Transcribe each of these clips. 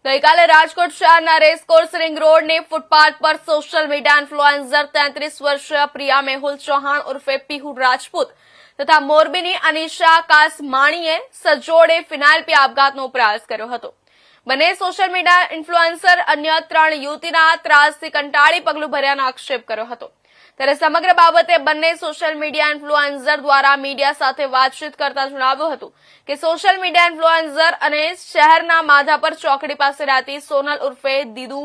ગઈકાલે રાજકોટ શહેરના racecourse ring રોડની ફૂટપાથ પર સોશિયલ મીડિયા ઇન્ફ્લુએન્સર 33 વર્ષીય પ્રિયા મેહુલ ચૌહાણ ઉર્ફે પીહુ રાજપૂત તથા મોરબીની અનિશા કાસમાણીએ સજોડે ફિનાઇલ પી આપઘાતનો પ્રયાસ કર્યો હતો. બંને સોશિયલ મીડિયા ઇન્ફ્લુએન્સર અન્ય 3 યુવતીના ત્રાસથી કંટાળી પગલું ભર્યાનો આક્ષેપ કર્યો હતો. ત્યારે સમગ્ર બાબતે બંને સોશિયલ મીડિયા ઇન્ફ્લુએન્સર દ્વારા મીડિયા સાથે વાતચીત કરતા જણાવ્યું હતું કે સોશિયલ મીડિયા ઇન્ફ્લુએન્સર અને શહેરના માધાપર ચોકડી પાસે રહેતી સોનલ ઉર્ફે દીદુ,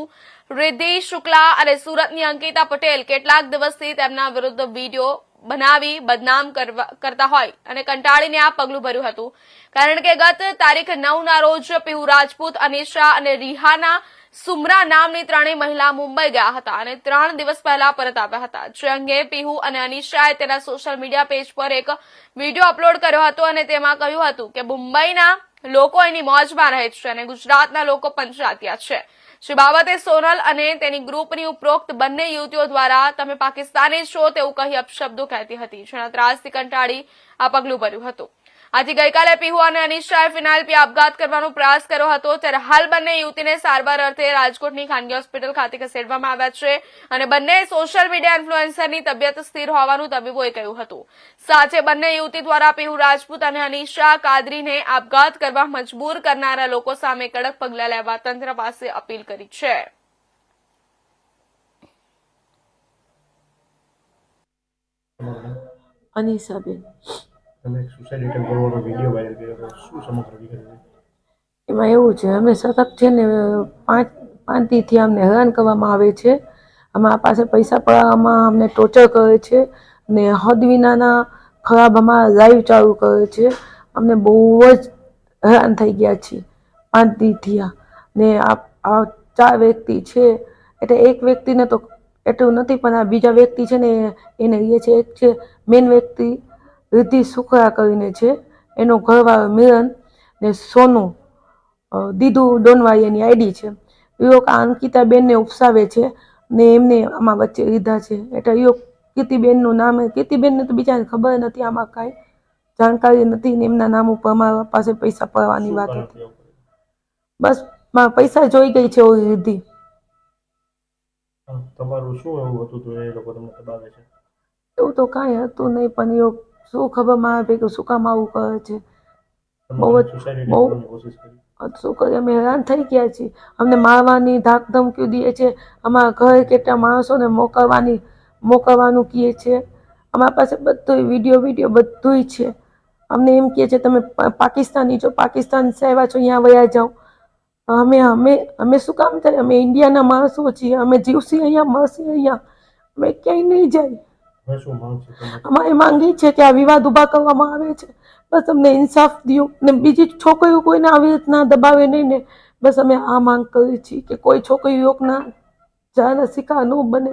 રિદ્ધિ શુક્લા અને સુરતની અંકિતા પટેલ કેટલાક દિવસથી તેમના વિરુદ્ધ વિડીયો બનાવી બદનામ કરતા હોય અને કંટાળીને આ પગલું ભર્યું હતું. કારણ કે ગત તારીખ 9ના રોજ પીહુ રાજપૂત, અનિશા અને રિહાના સુમરા નામની 3 મહિલા મુંબઈ ગયા હતા અને 3 દિવસ પહેલા પરત આવ્યા હતા. જે અંગે પીહુ અને અનિશાએ તેના સોશિયલ મીડિયા પેજ પર એક વિડીયો અપલોડ કર્યો હતો અને તેમાં કહ્યું હતું કે મુંબઈના લોકો એની મોજમાં રહે છે અને ગુજરાતના લોકો પંચાયતિયા છે. જે બાબતે સોનલ અને તેની ગ્રુપની ઉપરોક્ત બંને યુવતીઓ દ્વારા તમે પાકિસ્તાની છો તેવું કહી અપશબ્દો કહેતી હતી, જેના ત્રાસથી કંટાળી આ પગલું ભર્યું હતું. આથી ગઈકાલે પીહુ અને અનિશાએ ફિનાઇલ પી આપઘાત કરવાનો પ્રયાસ કર્યો હતો. ત્યારે હાલ બંને યુવતીને સારવાર અર્થે રાજકોટની ખાનગી હોસ્પિટલ ખાતે ખસેડવામાં આવ્યા છે અને બંને સોશિયલ મીડિયા ઇન્ફ્લુએન્સરની તબિયત સ્થિર હોવાનું તબીબોએ કહ્યું હતું. સાથે બંને યુવતી દ્વારા પીહુ રાજપૂત અને અનિશા કાદરીને આપઘાત કરવા મજબૂર કરનારા લોકો સામે કડક પગલાં લેવા તંત્ર પાસે અપીલ કરી છે. અનિશાબેન તમે સુસાઇડ એટેમ્પ કરવાનો વિડીયો વાયરલ કર્યો હતો, શું સમગ્ર વિગત છે? એમાં એવું છે, અમે સતત છે ને 5 દીથી અમને હેરાન કરવામાં આવે છે. અમારા પાસે પૈસા પડાવવામાં અમને ટોર્ચર કરે છે ને હદ વિનાના ખરાબ અમારા લાઈવ ચાલુ કરે છે. અમને બહુ જ હેરાન થઈ ગયા છીએ 5 દીથી. ને આ 4 વ્યક્તિ છે, એટલે એક વ્યક્તિને તો એટલું નથી, પણ આ બીજા વ્યક્તિ છે ને એને એ છે. એક છે મેન વ્યક્તિ રિદ્ધિ શુક્લા કરીને છે, એનો ઘરવાળો મિલન ને સોનુ દીદુ ડોનવાઈ એની આઈડી છે. એ લોકો અંકિતાબેનને ઉપસાવે છે ને એમને આમાં વચ્ચે લીધા છે. એટલે એ કીર્તિબેનનું નામ, કીર્તિબેનને તો બીજાને ખબર નથી, આમાં કાંઈ જાણકારી નથી ને એમના નામ ઉપર અમારા પાસે પૈસા પડવાની વાત હતી. બસ મારા પૈસા જોઈ ગઈ છે ઓલી રિદ્ધિ. તમારું શું એવું હતું તો એ લોકો તમને દબાવે છે? એવું તો કાંઈ હતું નહીં, પણ એ શું ખબર મારા ભેગું શું કામ આવું કરે છે. બહુ જ શું કરીએ, અમે હેરાન થઈ ગયા છીએ. અમને મારવાની ધાક ધમકીઓ દે છે. અમારા ઘરે કેટલા માણસોને મોકલવાનું કહે છે. અમારા પાસે બધું વિડીયો બધું છે. અમને એમ કહે છે તમે પાકિસ્તાની છો, પાકિસ્તાન થી આવ્યા છો, અહીંયા વયા જાઓ. અમે શું કામ થાય? અમે ઇન્ડિયાના માણસો છીએ, અમે જીવસી અહીંયા, મરસી અહીંયા, અમે ક્યાંય નહીં જાય. અમારી માંગી છે કે આ વિવાદ ઉભા કરવામાં આવે છે, બસ અમને ઇન્સાફ દો ને બીજી છોકરીઓ કોઈને આવી રીતના દબાવે નહીં ને. બસ અમે આ માંગ કરીએ છીએ કે કોઈ છોકરી યોગના જાના શિકાર ન બને.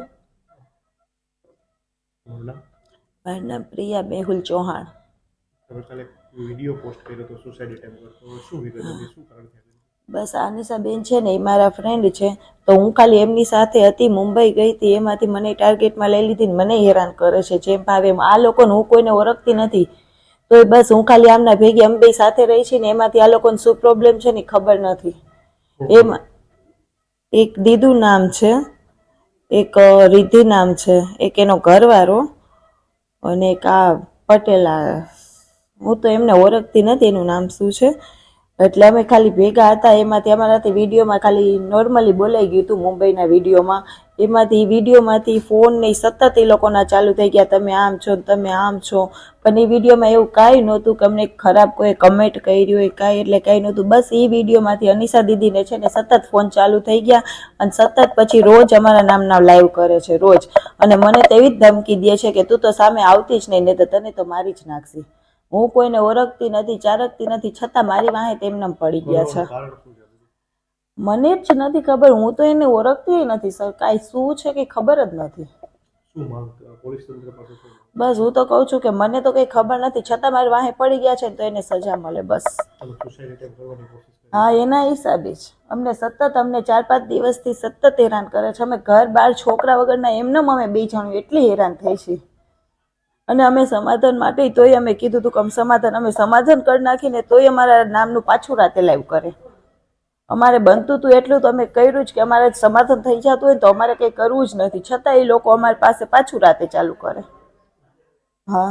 મારું નામ પ્રિયા મેહુલ ચૌહાણ. વિડીયો પોસ્ટ કર્યો તો સુસાઇડ એટેમ્પ કરતો, શું વિગત હતી, શું કારણ છે? બસ આનિશાબેન છે ને એ મારા ફ્રેન્ડ છે, તો હું ખાલી એમની સાથે હતી, મુંબઈ ગઈ હતી, એમાંથી મને ટાર્ગેટમાં લઈ લીધી ને મને હેરાન કરે છે જેમ ભાવે એમ. આ લોકોને હું કોઈને ઓળખતી નથી, તો બસ હું ખાલી આમના ભેગી અમે બે સાથે રહી છે ને એમાંથી આ લોકોને શું પ્રોબ્લેમ છે ને ખબર નથી. એમાં એક દીદુ નામ છે, એક રિદ્ધિ નામ છે, એક એનો ઘરવાળો અને એક આ પટેલા. હું તો એમને ઓળખતી નથી એનું નામ શું છે. એટલે અમે ખાલી ભેગા હતા, એમાંથી અમારાથી વિડીયોમાં ખાલી નોર્મલી બોલાઈ ગયું હતું મુંબઈના વિડીયોમાં. એમાંથી વિડીયોમાંથી ફોન ને સતત એ લોકોના ચાલુ થઈ ગયા, તમે આમ છો, તમે આમ છો. પણ એ વિડીયોમાં એવું કાંઈ નહોતું કે અમને ખરાબ કોઈ કમેન્ટ કરી હોય કાંઈ, એટલે કાંઈ નહોતું. બસ એ વિડીયોમાંથી અનિશા દીદીને છે ને સતત ફોન ચાલુ થઈ ગયા અને સતત પછી રોજ અમારા નામના લાઈવ કરે છે રોજ. અને મને તેવી જ ધમકી દે છે કે તું તો સામે આવતી જ નહીં, ને તો તને તો મારી જ નાખશે. હું કોઈને ઓળખતી નથી, ચારકતી નથી, છતાં મારી વાહે તેમને પડી ગયા છે. મને જ નથી ખબર, હું તો એને ઓળખતી નથી સર, કાંઈ શું છે કે ખબર જ નથી. બસ હું તો કહું છું કે મને તો કંઈ ખબર નથી, છતાં મારી વાહે પડી ગયા છે તો એને સજા મળે બસ. હા, એના હિસાબે જ અમને 4-5 દિવસથી સતત હેરાન કરે છે. અમે ઘર બહાર છોકરા વગરના એમને અમે 2 જણ એટલી હેરાન થઈ છે. અને અમે સમાધાન માટે તોય અમે કીધું હતું કે અમે સમાધાન કરી નાખીને તોય અમારા નામનું પાછું રાતે લાઈવ કરે. અમારે બનતું હતું એટલું તો અમે કર્યું જ કે અમારે સમાધાન થઈ જતું હોય ને તો અમારે કંઈ કરવું જ નથી, છતાં એ લોકો અમારી પાસે પાછું રાતે ચાલુ કરે. હા.